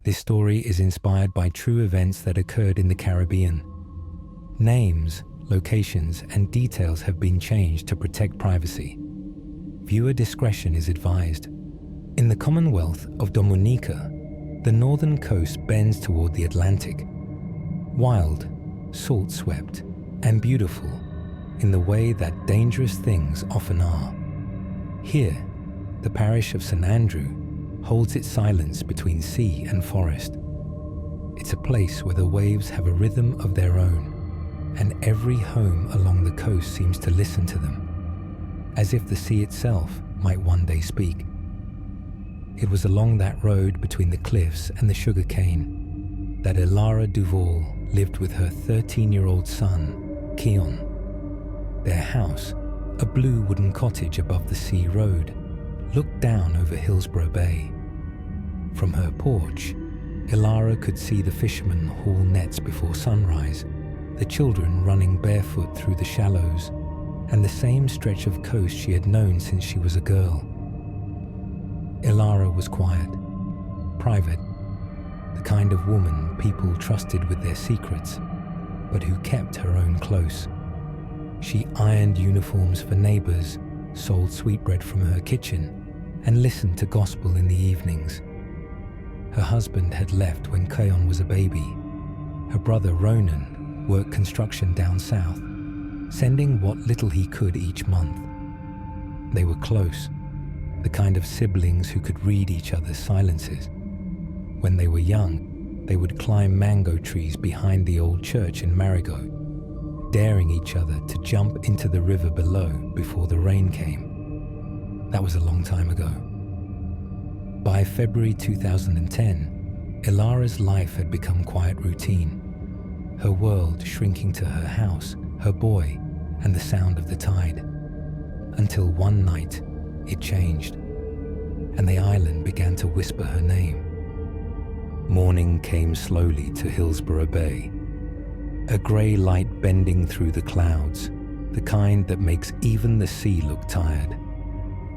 This story is inspired by true events that occurred in the Caribbean. Names, locations, and details have been changed to protect privacy. Viewer discretion is advised. In the Commonwealth of Dominica, the northern coast bends toward the Atlantic. Wild, salt-swept, and beautiful in the way that dangerous things often are. Here, the parish of St. Andrew holds its silence between sea and forest. It's a place where the waves have a rhythm of their own, and every home along the coast seems to listen to them, as if the sea itself might one day speak. It was along that road between the cliffs and the sugar cane that Elara Duvall lived with her 13-year-old son, Keon. Their house, a blue wooden cottage above the sea road, looked down over Hillsborough Bay. From her porch, Elara could see the fishermen haul nets before sunrise, the children running barefoot through the shallows, and the same stretch of coast she had known since she was a girl. Elara was quiet, private, the kind of woman people trusted with their secrets, but who kept her own close. She ironed uniforms for neighbors, sold sweetbread from her kitchen, and listened to gospel in the evenings. Her husband had left when Keon was a baby. Her brother Ronan worked construction down south, sending what little he could each month. They were close, the kind of siblings who could read each other's silences. When they were young, they would climb mango trees behind the old church in Marigot, daring each other to jump into the river below before the rain came. That was a long time ago. By February 2010, Elara's life had become quiet routine, her world shrinking to her house, her boy, and the sound of the tide. Until one night, it changed, and the island began to whisper her name. Morning came slowly to Hillsborough Bay, a grey light bending through the clouds, the kind that makes even the sea look tired.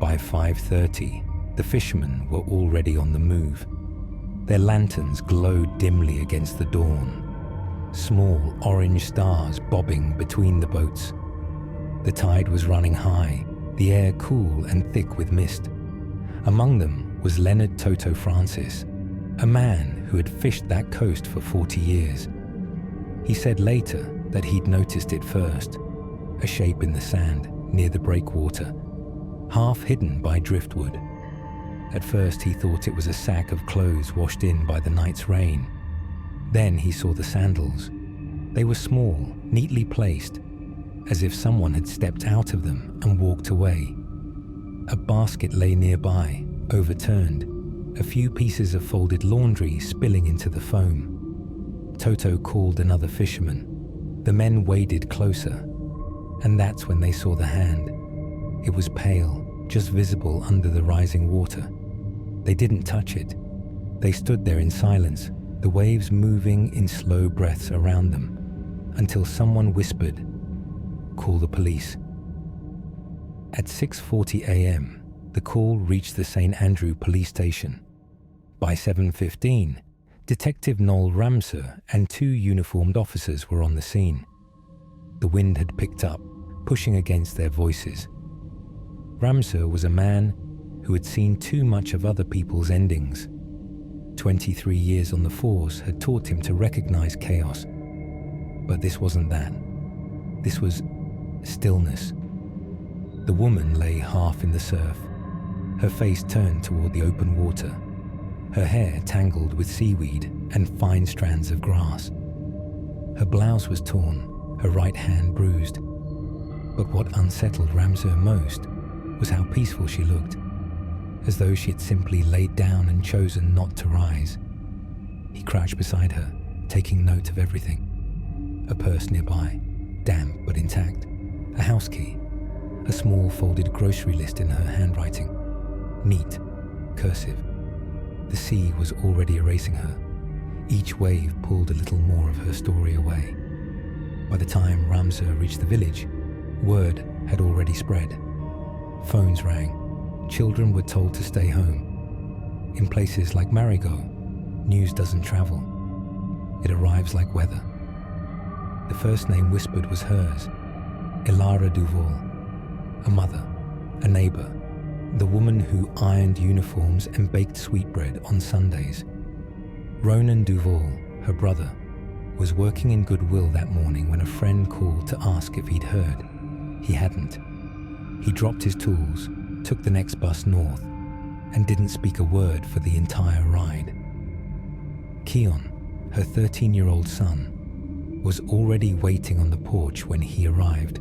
By 5:30, the fishermen were already on the move. Their lanterns glowed dimly against the dawn, small orange stars bobbing between the boats. The tide was running high, the air cool and thick with mist. Among them was Leonard Toto Francis, a man who had fished that coast for 40 years. He said later that he'd noticed it first, a shape in the sand near the breakwater, half hidden by driftwood. At first he thought it was a sack of clothes washed in by the night's rain. Then he saw the sandals. They were small, neatly placed, as if someone had stepped out of them and walked away. A basket lay nearby, overturned, a few pieces of folded laundry spilling into the foam. Toto called another fisherman. The men waded closer, and that's when they saw the hand. It was pale, just visible under the rising water. They didn't touch it. They stood there in silence, the waves moving in slow breaths around them, until someone whispered, "Call the police." At 6:40 a.m., the call reached the St. Andrew police station. By 7:15, Detective Noel Ramseur and 2 uniformed officers were on the scene. The wind had picked up, pushing against their voices. Ramseur was a man who had seen too much of other people's endings. 23 years on the force had taught him to recognize chaos. But this wasn't that. This was stillness. The woman lay half in the surf, her face turned toward the open water, her hair tangled with seaweed and fine strands of grass. Her blouse was torn, her right hand bruised. But what unsettled Ramseur most was how peaceful she looked, as though she had simply laid down and chosen not to rise. He crouched beside her, taking note of everything. A purse nearby, damp but intact, a house key, a small folded grocery list in her handwriting, neat, cursive. The sea was already erasing her. Each wave pulled a little more of her story away. By the time Ramseur reached the village, word had already spread. Phones rang. Children were told to stay home. In places like Marigot, News doesn't travel. It arrives like weather. The first name whispered was hers, Elara Duvall, a mother, a neighbor, the woman who ironed uniforms and baked sweetbread on Sundays. Ronan Duvall, her brother, was working in Goodwill that morning when a friend called to ask if he'd heard. He hadn't. He dropped his tools, took the next bus north, and didn't speak a word for the entire ride. Keon, her 13-year-old son, was already waiting on the porch when he arrived.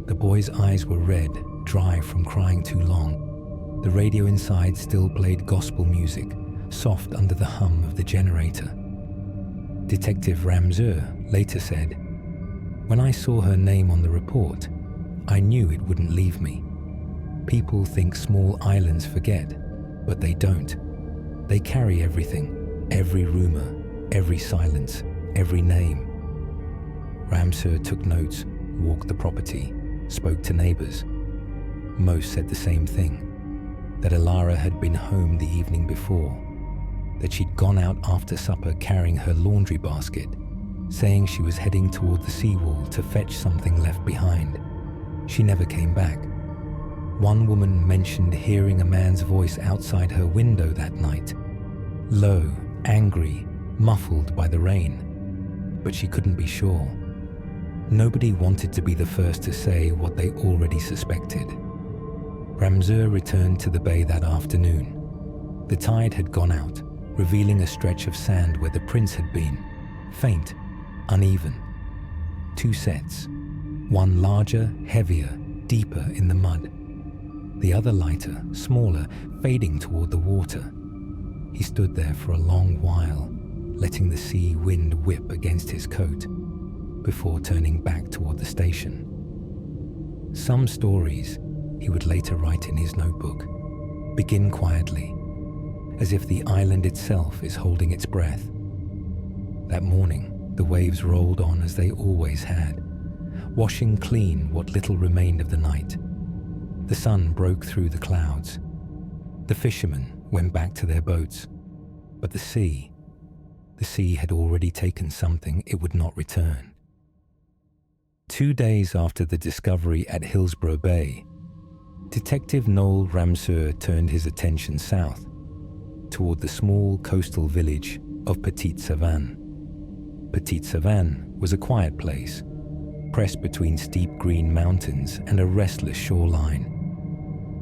The boy's eyes were red, dry from crying too long. The radio inside still played gospel music, soft under the hum of the generator. Detective Ramseur later said, "When I saw her name on the report, I knew it wouldn't leave me. People think small islands forget, but they don't. They carry everything, every rumor, every silence, every name." Ramseur took notes, walked the property, spoke to neighbors. Most said the same thing, that Elara had been home the evening before, that she'd gone out after supper carrying her laundry basket, saying she was heading toward the seawall to fetch something left behind. She never came back. One woman mentioned hearing a man's voice outside her window that night, low, angry, muffled by the rain, but she couldn't be sure. Nobody wanted to be the first to say what they already suspected. Ramseur returned to the bay that afternoon. The tide had gone out, revealing a stretch of sand where the prints had been, faint, uneven. Two sets, one larger, heavier, deeper in the mud. The other lighter, smaller, fading toward the water. He stood there for a long while, letting the sea wind whip against his coat, before turning back toward the station. Some stories, he would later write in his notebook, begin quietly, as if the island itself is holding its breath. That morning, the waves rolled on as they always had, washing clean what little remained of the night. The sun broke through the clouds. The fishermen went back to their boats, but the sea had already taken something it would not return. 2 days after the discovery at Hillsborough Bay, Detective Noel Ramseur turned his attention south, toward the small coastal village of Petite Savane. Petite Savane was a quiet place, pressed between steep green mountains and a restless shoreline.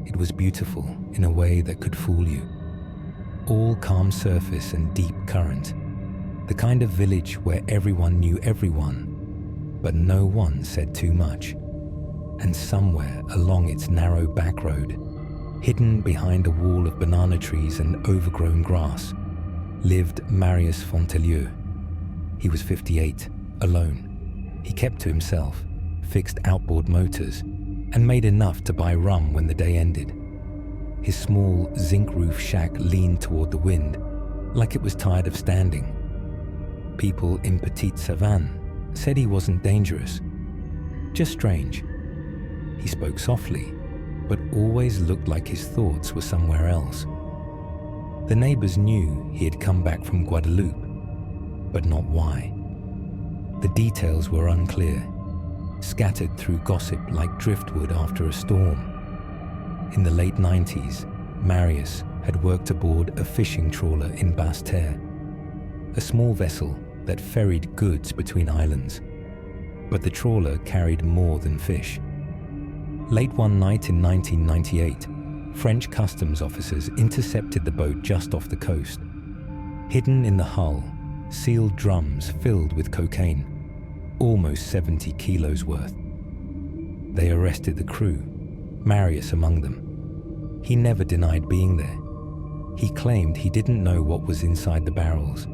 It was beautiful in a way that could fool you. All calm surface and deep current, the kind of village where everyone knew everyone, but no one said too much. And somewhere along its narrow back road, hidden behind a wall of banana trees and overgrown grass, lived Marius Fontelieu. He was 58, alone. He kept to himself, fixed outboard motors, and made enough to buy rum when the day ended. His small zinc-roof shack leaned toward the wind, like it was tired of standing. People in Petite Savane said he wasn't dangerous, just strange. He spoke softly, but always looked like his thoughts were somewhere else. The neighbors knew he had come back from Guadeloupe, but not why. The details were unclear, scattered through gossip like driftwood after a storm. In the late 90s, Marius had worked aboard a fishing trawler in Basse-Terre, a small vessel that ferried goods between islands. But the trawler carried more than fish. Late one night in 1998, French customs officers intercepted the boat just off the coast. Hidden in the hull, sealed drums filled with cocaine, almost 70 kilos worth. They arrested the crew, Marius among them. He never denied being there. He claimed he didn't know what was inside the barrels.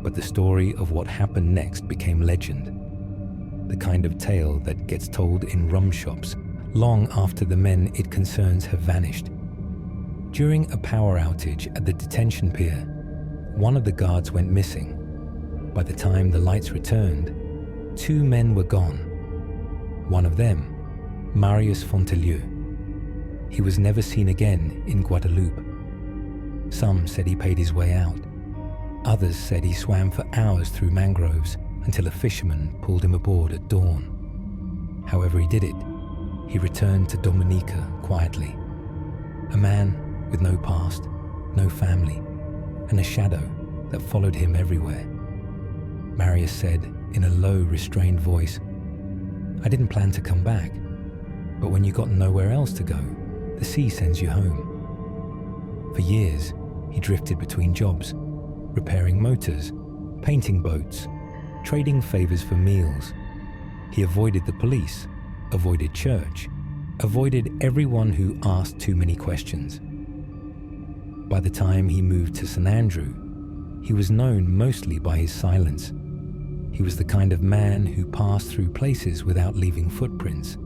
But the story of what happened next became legend. The kind of tale that gets told in rum shops long after the men it concerns have vanished. During a power outage at the detention pier, one of the guards went missing. By the time the lights returned, 2 men were gone. One of them, Marius Fontelieu. He was never seen again in Guadeloupe. Some said he paid his way out. Others said he swam for hours through mangroves until a fisherman pulled him aboard at dawn. However he did it, he returned to Dominica quietly. A man with no past, no family, and a shadow that followed him everywhere. Marius said in a low, restrained voice, "I didn't plan to come back, but when you got nowhere else to go, the sea sends you home." For years, he drifted between jobs, repairing motors, painting boats, trading favors for meals. He avoided the police, avoided church, avoided everyone who asked too many questions. By the time he moved to St. Andrew, he was known mostly by his silence. He was the kind of man who passed through places without leaving footprints,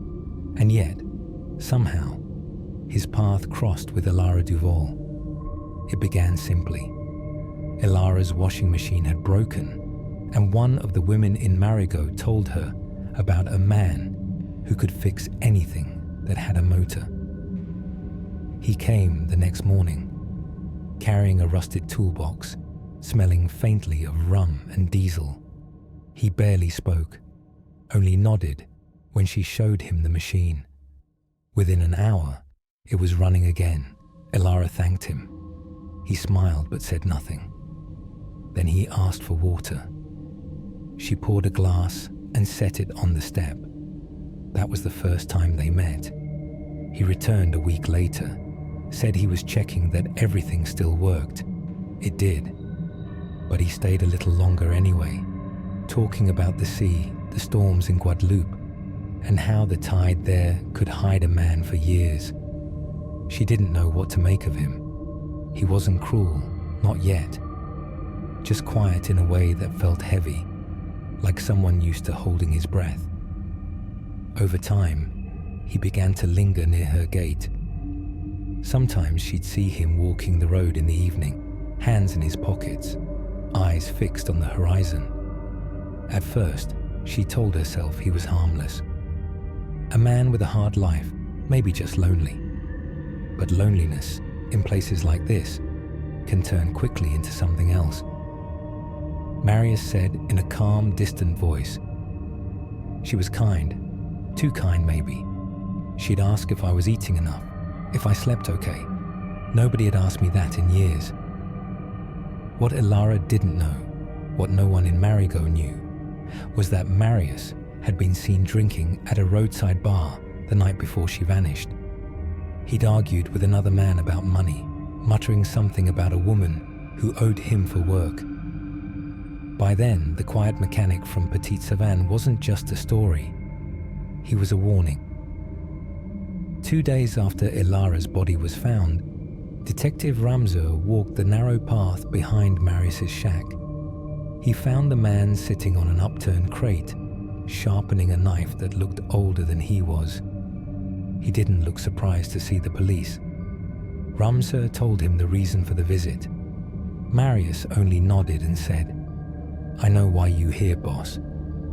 and yet, somehow, his path crossed with Elara Duvall. It began simply. Elara's washing machine had broken, and one of the women in Marigot told her about a man who could fix anything that had a motor. He came the next morning, carrying a rusted toolbox, smelling faintly of rum and diesel. He barely spoke, only nodded when she showed him the machine. Within an hour, it was running again. Elara thanked him. He smiled but said nothing. Then he asked for water. She poured a glass and set it on the step. That was the first time they met. He returned a week later, said he was checking that everything still worked. It did. But he stayed a little longer anyway, talking about the sea, the storms in Guadeloupe, and how the tide there could hide a man for years. She didn't know what to make of him. He wasn't cruel, not yet. Just quiet in a way that felt heavy, like someone used to holding his breath. Over time, he began to linger near her gate. Sometimes she'd see him walking the road in the evening, hands in his pockets, eyes fixed on the horizon. At first, she told herself he was harmless. A man with a hard life, maybe just lonely. But loneliness, in places like this, can turn quickly into something else. Marius said in a calm, distant voice. She was kind, too kind maybe. She'd ask if I was eating enough, if I slept okay. Nobody had asked me that in years. What Elara didn't know, what no one in Marigot knew, was that Marius had been seen drinking at a roadside bar the night before she vanished. He'd argued with another man about money, muttering something about a woman who owed him for work. By then, the quiet mechanic from Petite Savane wasn't just a story. He was a warning. 2 days after Elara's body was found, Detective Ramseur walked the narrow path behind Marius's shack. He found the man sitting on an upturned crate, sharpening a knife that looked older than he was. He didn't look surprised to see the police. Ramseur told him the reason for the visit. Marius only nodded and said, "I know why you here, boss.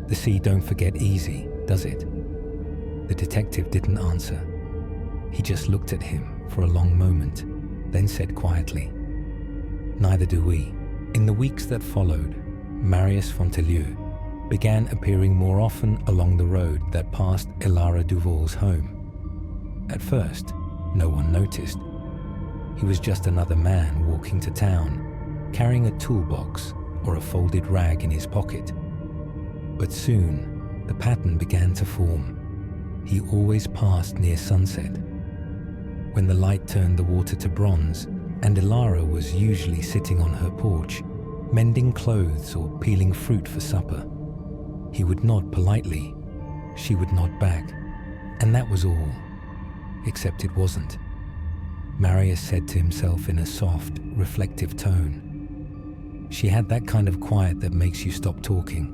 The sea don't forget easy, does it?" The detective didn't answer. He just looked at him for a long moment, then said quietly, "Neither do we." In the weeks that followed, Marius Fontelieu began appearing more often along the road that passed Elara Duvall's home. At first, no one noticed. He was just another man walking to town, carrying a toolbox or a folded rag in his pocket. But soon, the pattern began to form. He always passed near sunset, when the light turned the water to bronze, and Elara was usually sitting on her porch, mending clothes or peeling fruit for supper. He would nod politely, she would nod back, and that was all. Except it wasn't. Marius said to himself in a soft, reflective tone. She had that kind of quiet that makes you stop talking.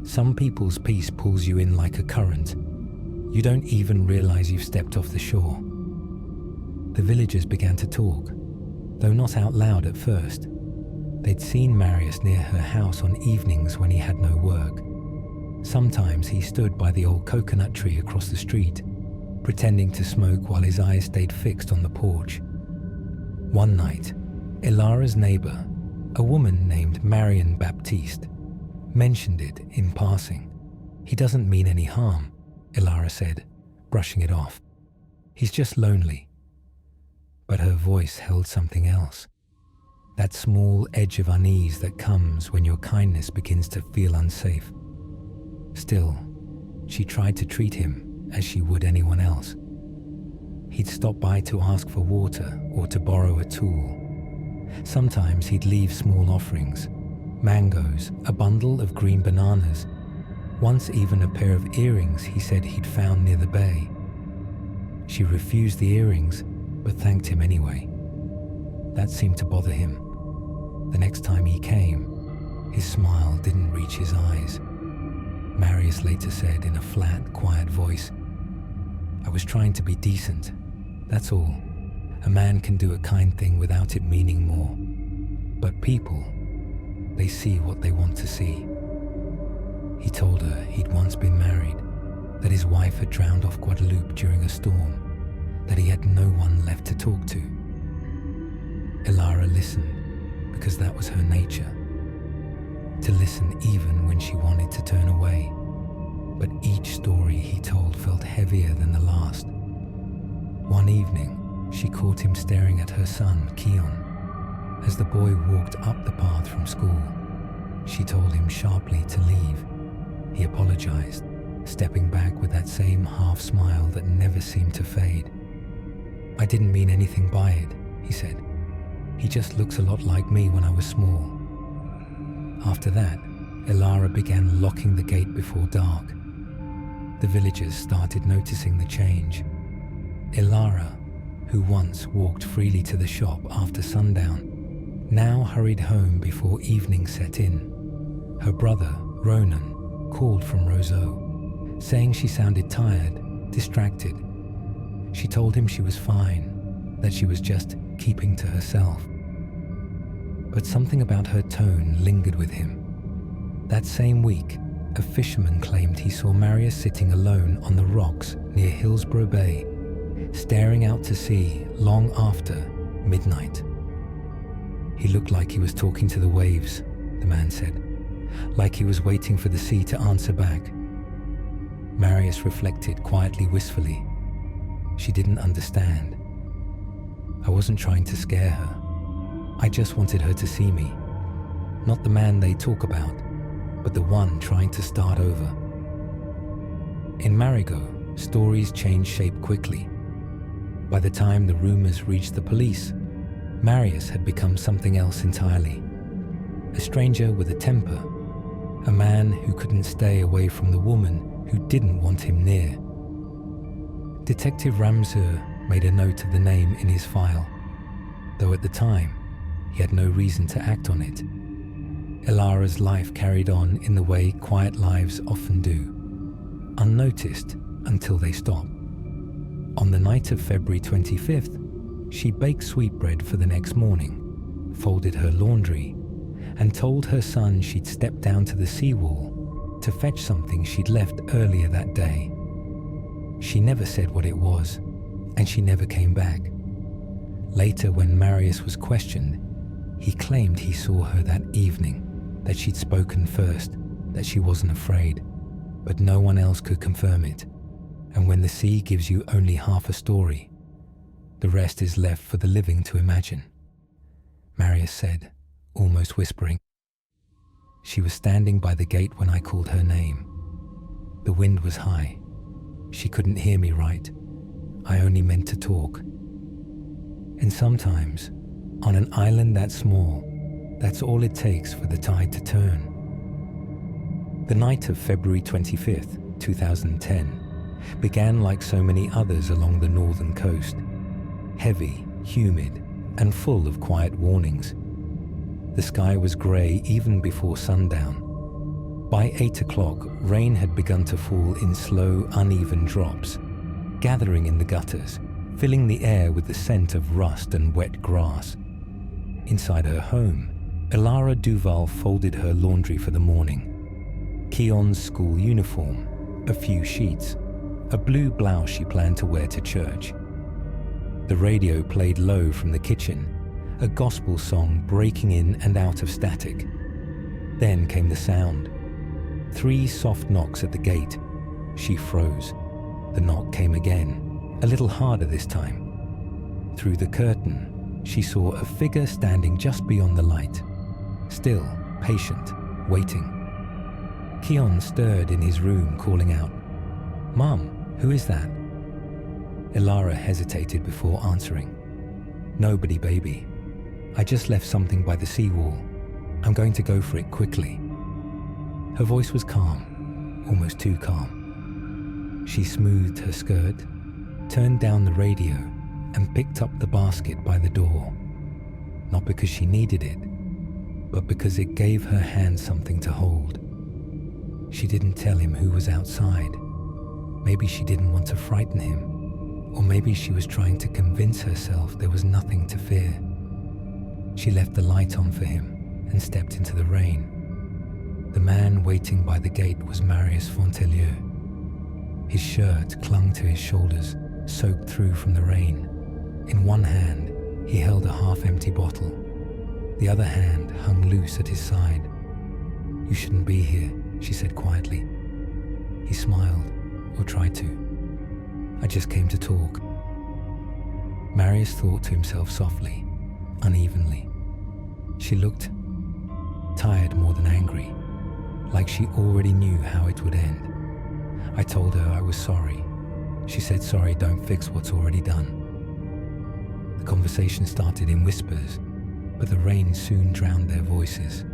Some people's peace pulls you in like a current. You don't even realize you've stepped off the shore. The villagers began to talk, though not out loud at first. They'd seen Marius near her house on evenings when he had no work. Sometimes he stood by the old coconut tree across the street, pretending to smoke while his eyes stayed fixed on the porch. One night, Elara's neighbor, A woman named Marion Baptiste mentioned it in passing. He doesn't mean any harm, Elara said, brushing it off. He's just lonely. But her voice held something else. That small edge of unease that comes when your kindness begins to feel unsafe. Still, she tried to treat him as she would anyone else. He'd stop by to ask for water or to borrow a tool. Sometimes he'd leave small offerings, mangoes, a bundle of green bananas, once even a pair of earrings he said he'd found near the bay. She refused the earrings, but thanked him anyway. That seemed to bother him. The next time he came, his smile didn't reach his eyes. Marius later said in a flat, quiet voice, "I was trying to be decent, that's all. A man can do a kind thing without it meaning more. But people, they see what they want to see." He told her he'd once been married, that his wife had drowned off Guadeloupe during a storm, that he had no one left to talk to. Elara listened, because that was her nature. To listen even when she wanted to turn away. But each story he told felt heavier than the last. One evening, she caught him staring at her son, Keon. As the boy walked up the path from school, she told him sharply to leave. He apologized, stepping back with that same half smile that never seemed to fade. "I didn't mean anything by it," he said. "He just looks a lot like me when I was small." After that, Elara began locking the gate before dark. The villagers started noticing the change. Elara, who once walked freely to the shop after sundown, now hurried home before evening set in. Her brother, Ronan, called from Roseau, saying she sounded tired, distracted. She told him she was fine, that she was just keeping to herself. But something about her tone lingered with him. That same week, a fisherman claimed he saw Marius sitting alone on the rocks near Hillsborough Bay, staring out to sea long after midnight. "He looked like he was talking to the waves," the man said, "like he was waiting for the sea to answer back." Marius reflected quietly, wistfully. She didn't understand. "I wasn't trying to scare her. I just wanted her to see me. Not the man they talk about, but the one trying to start over." In Marigot, stories change shape quickly. By the time the rumors reached the police, Marius had become something else entirely. A stranger with a temper, a man who couldn't stay away from the woman who didn't want him near. Detective Ramseur made a note of the name in his file, though at the time, he had no reason to act on it. Elara's life carried on in the way quiet lives often do, unnoticed until they stop. On the night of February 25th, she baked sweetbread for the next morning, folded her laundry, and told her son she'd step down to the seawall to fetch something she'd left earlier that day. She never said what it was, and she never came back. Later, when Marius was questioned, he claimed he saw her that evening, that she'd spoken first, that she wasn't afraid, but no one else could confirm it. And when the sea gives you only half a story, the rest is left for the living to imagine. Marius said, almost whispering. She was standing by the gate when I called her name. The wind was high. She couldn't hear me right. I only meant to talk. And sometimes, on an island that small, that's all it takes for the tide to turn. The night of February 25th, 2010, began like so many others along the northern coast. Heavy, humid, and full of quiet warnings. The sky was grey even before sundown. By 8 o'clock, rain had begun to fall in slow, uneven drops, gathering in the gutters, filling the air with the scent of rust and wet grass. Inside her home, Elara Duvall folded her laundry for the morning. Keon's school uniform, a few sheets, a blue blouse she planned to wear to church. The radio played low from the kitchen, a gospel song breaking in and out of static. Then came the sound. 3 soft knocks at the gate. She froze. The knock came again, a little harder this time. Through the curtain, she saw a figure standing just beyond the light. Still, patient, waiting. Keon stirred in his room, calling out, "Mum, who is that?" Elara hesitated before answering. "Nobody, baby. I just left something by the seawall. I'm going to go for it quickly." Her voice was calm, almost too calm. She smoothed her skirt, turned down the radio, and picked up the basket by the door. Not because she needed it, but because it gave her hand something to hold. She didn't tell him who was outside. Maybe she didn't want to frighten him, or maybe she was trying to convince herself there was nothing to fear. She left the light on for him and stepped into the rain. The man waiting by the gate was Marius Fontelieu. His shirt clung to his shoulders, soaked through from the rain. In one hand, he held a half-empty bottle. The other hand hung loose at his side. "You shouldn't be here," she said quietly. He smiled, or tried to. "I just came to talk." Marius thought to himself softly, unevenly. She looked tired more than angry, like she already knew how it would end. I told her I was sorry. She said sorry don't fix what's already done. The conversation started in whispers, but the rain soon drowned their voices.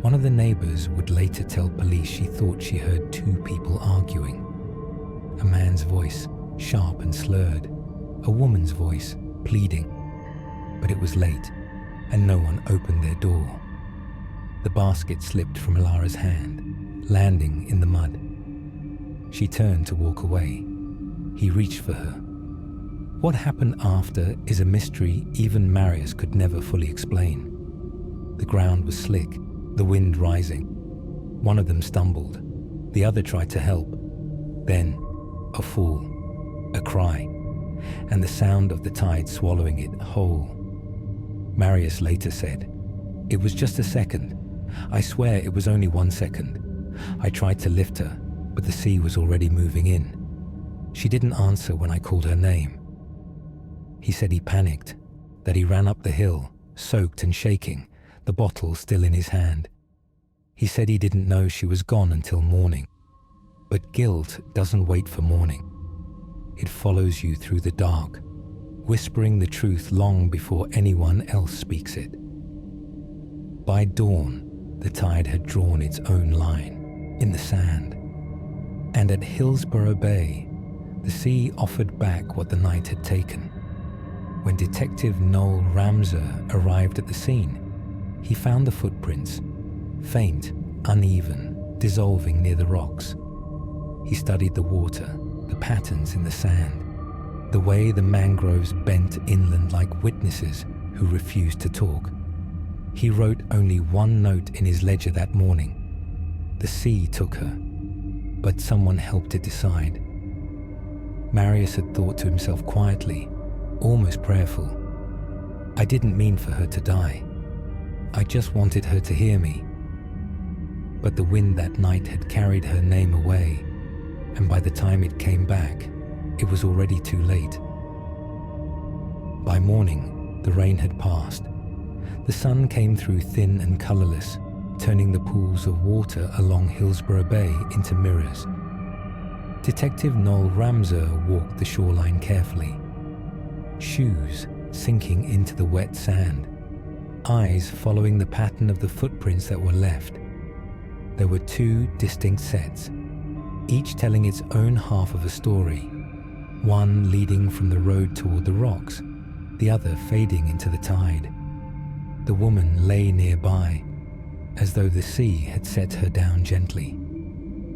One of the neighbors would later tell police she thought she heard 2 people arguing. A man's voice, sharp and slurred. A woman's voice, pleading. But it was late, and no one opened their door. The basket slipped from Elara's hand, landing in the mud. She turned to walk away. He reached for her. What happened after is a mystery even Marius could never fully explain. The ground was slick, the wind rising. One of them stumbled. The other tried to help. Then, a fall, a cry, and the sound of the tide swallowing it whole. Marius later said, "It was just a second. I swear it was only 1 second. I tried to lift her, but the sea was already moving in. She didn't answer when I called her name." He said he panicked, that he ran up the hill, soaked and shaking, the bottle still in his hand. He said he didn't know she was gone until morning. But guilt doesn't wait for morning. It follows you through the dark, whispering the truth long before anyone else speaks it. By dawn, the tide had drawn its own line in the sand. And at Hillsborough Bay, the sea offered back what the night had taken. When Detective Noel Ramseur arrived at the scene, he found the footprints, faint, uneven, dissolving near the rocks. He studied the water, the patterns in the sand, the way the mangroves bent inland like witnesses who refused to talk. He wrote only 1 note in his ledger that morning. The sea took her, but someone helped it decide. Marius had thought to himself quietly, almost prayerful, "I didn't mean for her to die. I just wanted her to hear me." But the wind that night had carried her name away, and by the time it came back, it was already too late. By morning, the rain had passed. The sun came through thin and colourless, turning the pools of water along Hillsborough Bay into mirrors. Detective Noel Ramseur walked the shoreline carefully, shoes sinking into the wet sand, eyes following the pattern of the footprints that were left. There were 2 distinct sets, each telling its own half of a story, one leading from the road toward the rocks, the other fading into the tide. The woman lay nearby, as though the sea had set her down gently.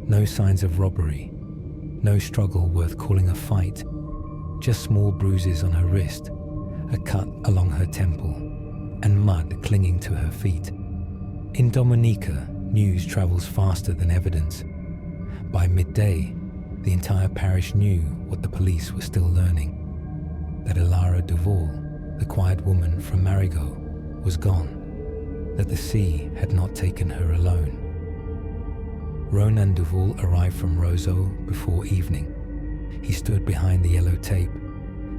No signs of robbery, no struggle worth calling a fight, just small bruises on her wrist, a cut along her temple, and mud clinging to her feet. In Dominica, news travels faster than evidence. By midday, the entire parish knew what the police were still learning, that Elara Duvall the quiet woman from Marigot, was gone, that the sea had not taken her alone. Elara Duvall arrived from Roseau before evening. He stood behind the yellow tape,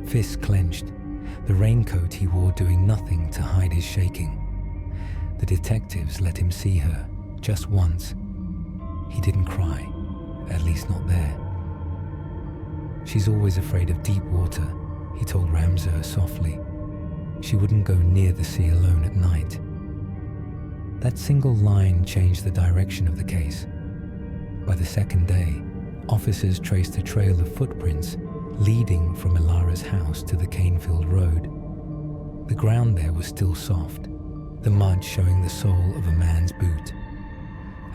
fists clenched, the raincoat he wore doing nothing to hide his shaking. The detectives let him see her, just once. He didn't cry, at least not there. "She's always afraid of deep water," he told Ramseur softly. "She wouldn't go near the sea alone at night." That single line changed the direction of the case. By the second day, officers traced a trail of footprints leading from Elara's house to the cane-filled road. The ground there was still soft, the mud showing the sole of a man's boot.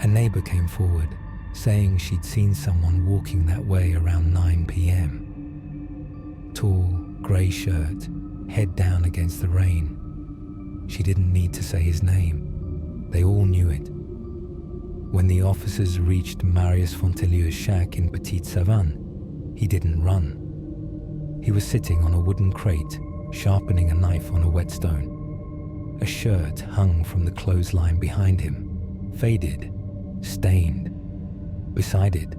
A neighbor came forward, saying she'd seen someone walking that way around 9 p.m. Tall, grey shirt, head down against the rain. She didn't need to say his name. They all knew it. When the officers reached Marius Fontelieu's shack in Petite Savane, he didn't run. He was sitting on a wooden crate, sharpening a knife on a whetstone. A shirt hung from the clothesline behind him, faded, stained. Beside it,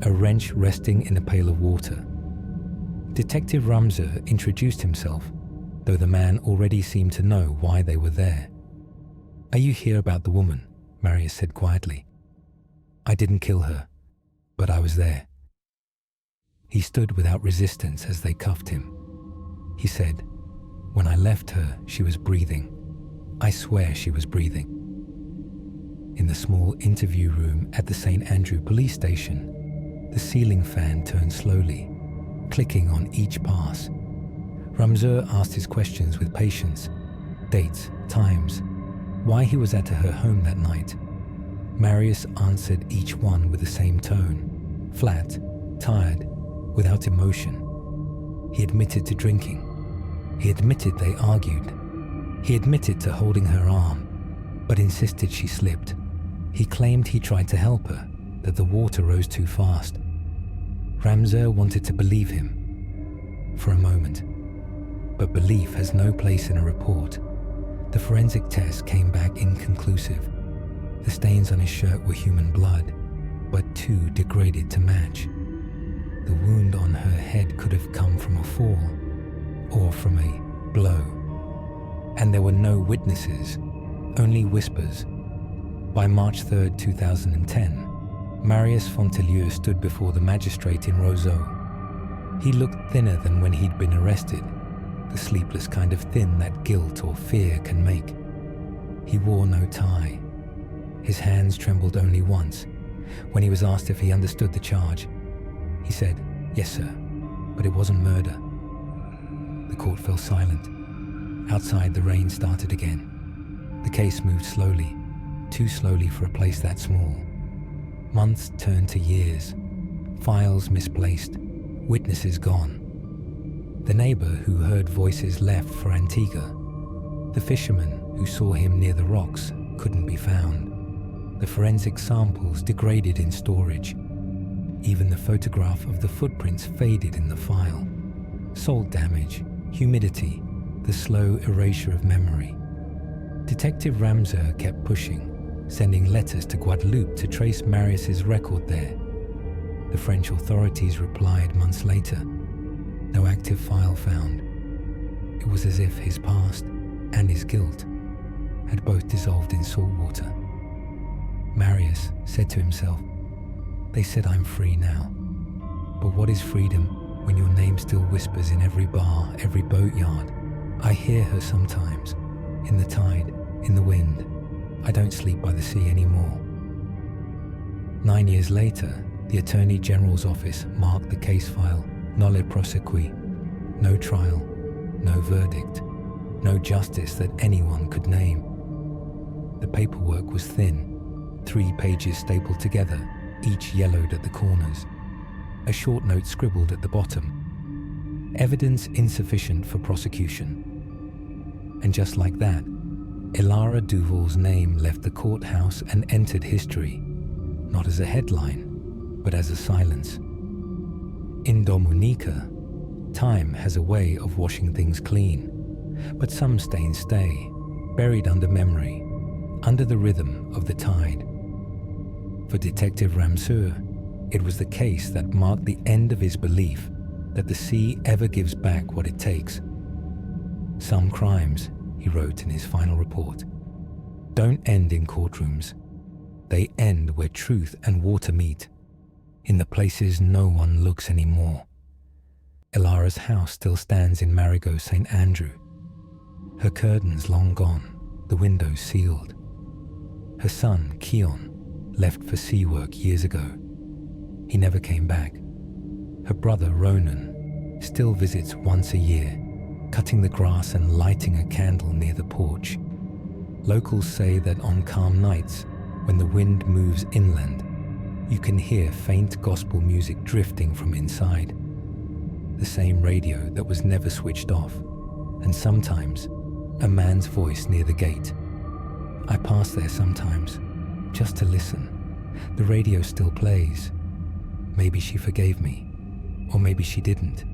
a wrench resting in a pail of water. Detective Ramseur introduced himself, though the man already seemed to know why they were there. "Are you here about the woman?" Marius said quietly. "I didn't kill her, but I was there." He stood without resistance as they cuffed him. He said, "When I left her, she was breathing. I swear she was breathing." In the small interview room at the St. Andrew police station, the ceiling fan turned slowly, clicking on each pass. Ramseur asked his questions with patience. Dates, times, why he was at her home that night. Marius answered each one with the same tone, flat, tired, without emotion. He admitted to drinking. He admitted they argued. He admitted to holding her arm, but insisted she slipped. He claimed he tried to help her, that the water rose too fast. Ramseur wanted to believe him for a moment, but belief has no place in a report. The forensic test came back inconclusive. The stains on his shirt were human blood, but too degraded to match. The wound on her head could have come from a fall or from a blow. And there were no witnesses, only whispers. By March 3rd, 2010, Marius Fontelieu stood before the magistrate in Roseau. He looked thinner than when he'd been arrested, the sleepless kind of thin that guilt or fear can make. He wore no tie. His hands trembled only once. When he was asked if he understood the charge, he said, "Yes, sir, but it wasn't murder." The court fell silent. Outside, the rain started again. The case moved slowly, too slowly for a place that small. Months turned to years, files misplaced, witnesses gone. The neighbor who heard voices left for Antigua. The fisherman who saw him near the rocks couldn't be found. The forensic samples degraded in storage. Even the photograph of the footprints faded in the file. Salt damage, humidity, the slow erasure of memory. Detective Ramseur kept pushing, sending letters to Guadeloupe to trace Marius's record there. The French authorities replied months later. No active file found. It was as if his past and his guilt had both dissolved in salt water. Marius said to himself, "They said I'm free now. But what is freedom when your name still whispers in every bar, every boatyard? I hear her sometimes, in the tide, in the wind. I don't sleep by the sea anymore." 9 years later, the Attorney General's office marked the case file nolle prosequi. No trial, no verdict, no justice that anyone could name. The paperwork was thin, 3 pages stapled together, each yellowed at the corners. A short note scribbled at the bottom. Evidence insufficient for prosecution. And just like that, Elara Duvall's name left the courthouse and entered history, not as a headline, but as a silence. In Dominica, time has a way of washing things clean. but some stains stay, buried under memory, under the rhythm of the tide. For Detective Ramseur, it was the case that marked the end of his belief that the sea ever gives back what it takes. Some crimes, he wrote in his final report, don't end in courtrooms. They end where truth and water meet, in the places no one looks anymore. Elara's house still stands in Marigot St. Andrew. Her curtains long gone, the windows sealed. Her son, Keon, left for sea work years ago. He never came back. Her brother, Ronan, still visits once a year, cutting the grass and lighting a candle near the porch. Locals say that on calm nights, when the wind moves inland, you can hear faint gospel music drifting from inside. The same radio that was never switched off, and sometimes a man's voice near the gate. I pass there sometimes, just to listen. The radio still plays. Maybe she forgave me, or maybe she didn't.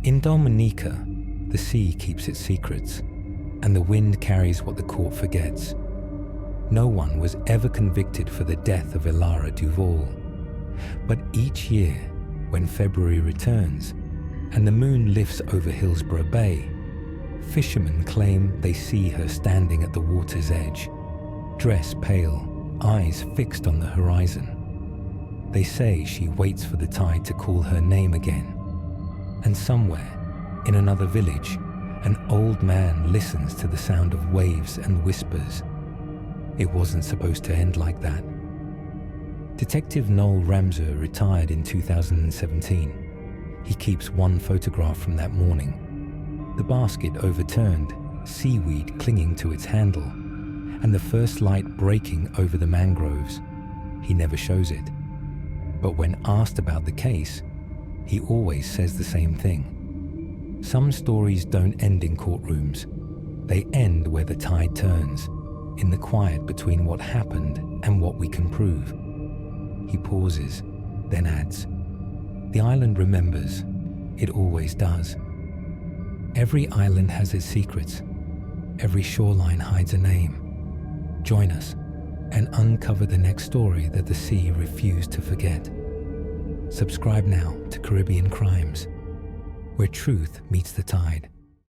In Dominica, the sea keeps its secrets, and the wind carries what the court forgets. No one was ever convicted for the death of Elara Duvall. But each year, when February returns, and the moon lifts over Hillsborough Bay, fishermen claim they see her standing at the water's edge, dress pale, eyes fixed on the horizon. They say she waits for the tide to call her name again. And somewhere, in another village, an old man listens to the sound of waves and whispers. It wasn't supposed to end like that. Detective Noel Ramseur retired in 2017. He keeps one photograph from that morning. The basket overturned, seaweed clinging to its handle, and the first light breaking over the mangroves. He never shows it. But when asked about the case, he always says the same thing. Some stories don't end in courtrooms. They end where the tide turns, in the quiet between what happened and what we can prove. He pauses, then adds, "The island remembers. It always does. Every island has its secrets. Every shoreline hides a name. Join us and uncover the next story that the sea refused to forget." Subscribe now to Caribbean Crimes, where truth meets the tide.